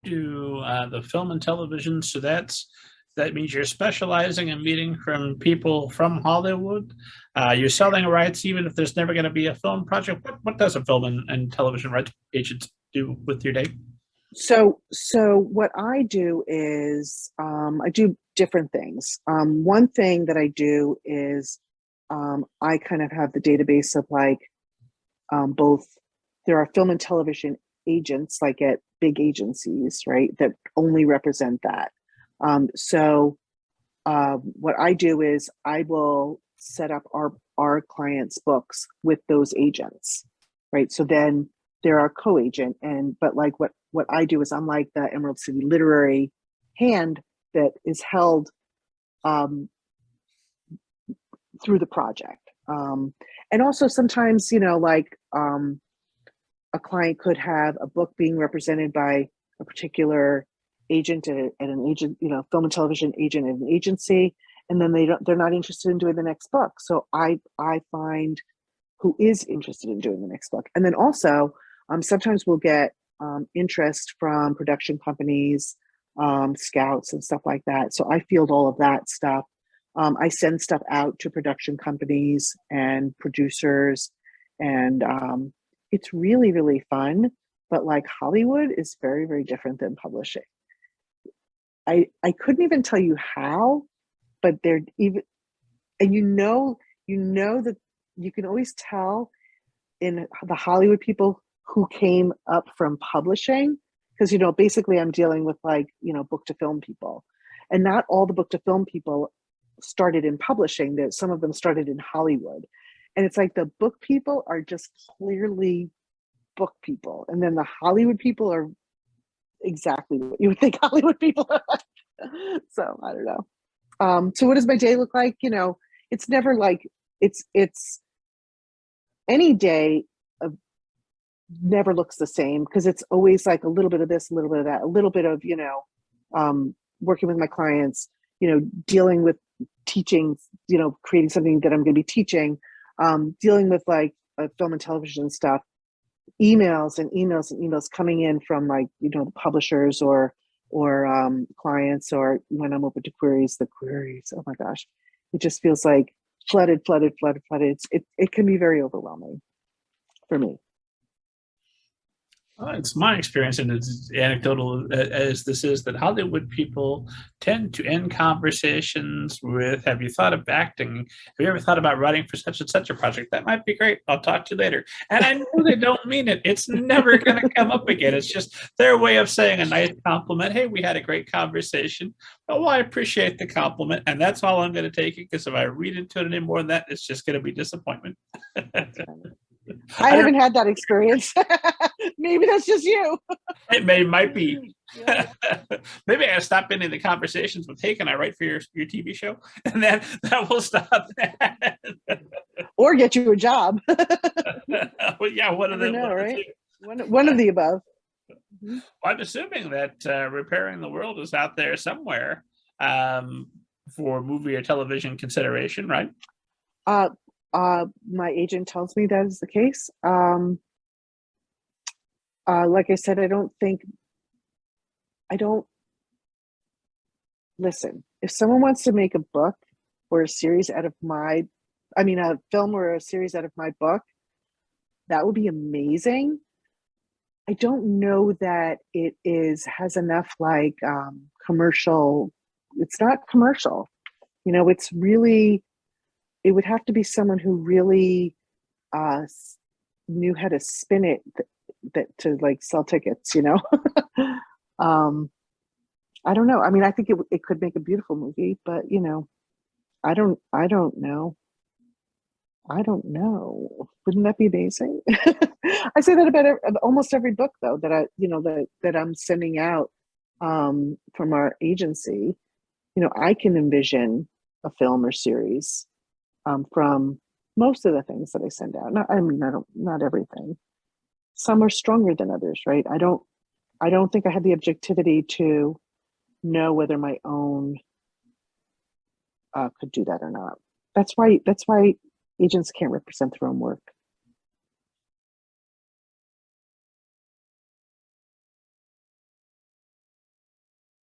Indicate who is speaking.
Speaker 1: do the film and television. So that means you're specializing in meeting from people from Hollywood. You're selling rights, even if there's never going to be a film project. What does a film and television rights agent do with your day?
Speaker 2: So what I do is I do different things. One thing that I do is I kind of have the database of like both. There are film and television agents, like at big agencies, right, that only represent that. What I do is I will set up our clients' books with those agents, right? So then they're our co-agent, and but like what I do is I'm like the Emerald City literary hand that is held um, through the project. And also sometimes, a client could have a book being represented by a particular agent at an agent, film and television agent at an agency, and then they're not interested in doing the next book. So I find who is interested in doing the next book, and then also sometimes we'll get interest from production companies, scouts, and stuff like that. So I field all of that stuff. I send stuff out to production companies and producers, and it's really, really fun. But like Hollywood is very, very different than publishing. I couldn't even tell you how, but they're even, and that you can always tell in the Hollywood people who came up from publishing, because basically I'm dealing with like book to film people, and not all the book to film people started in publishing. That some of them started in Hollywood, and it's like the book people are just clearly book people, and then the Hollywood people are exactly what you would think Hollywood people are. So I don't know. So what does my day look like? It's never like it's any day of never looks the same, because it's always like a little bit of this, a little bit of that, a little bit of working with my clients, dealing with teaching, creating something that I'm going to be teaching, dealing with like film and television stuff, emails and emails and emails coming in from like the publishers or clients, or when I'm open to queries, the queries, oh my gosh, it just feels like flooded. It can be very overwhelming for me.
Speaker 1: It's my experience, and it's anecdotal as this is, that Hollywood people tend to end conversations with, "Have you thought of acting? Have you ever thought about writing for such and such a project? That might be great. I'll talk to you later." And I know they don't mean it. It's never going to come up again. It's just their way of saying a nice compliment. "Hey, we had a great conversation. Oh, I appreciate the compliment." And that's all I'm going to take it, because if I read into it any more than that, it's just going to be disappointment.
Speaker 2: I haven't had that experience. Maybe that's just you.
Speaker 1: It might be. Maybe I gotta stop ending the conversations with, "Hey, can I write for your TV show?" And then that will stop that.
Speaker 2: Or get you a job.
Speaker 1: Well, yeah, one of them.
Speaker 2: Right? One of the above.
Speaker 1: Well, I'm assuming that Repairing the World is out there somewhere for movie or television consideration, right?
Speaker 2: My agent tells me that is the case. Like I said, I don't listen. If someone wants to make a book or a series out of a film or a series out of my book, that would be amazing. I don't know that it has enough like commercial. It's not commercial. It's really, it would have to be someone who really knew how to spin it that to like sell tickets. I don't know. I mean, I think it could make a beautiful movie, but I don't know. I don't know. Wouldn't that be amazing? I say that about almost every book, though, that that I'm sending out from our agency. I can envision a film or series from most of the things that I send out. Not everything. Some are stronger than others, right? I don't think I have the objectivity to know whether my own could do that or not. That's why agents can't represent their own work.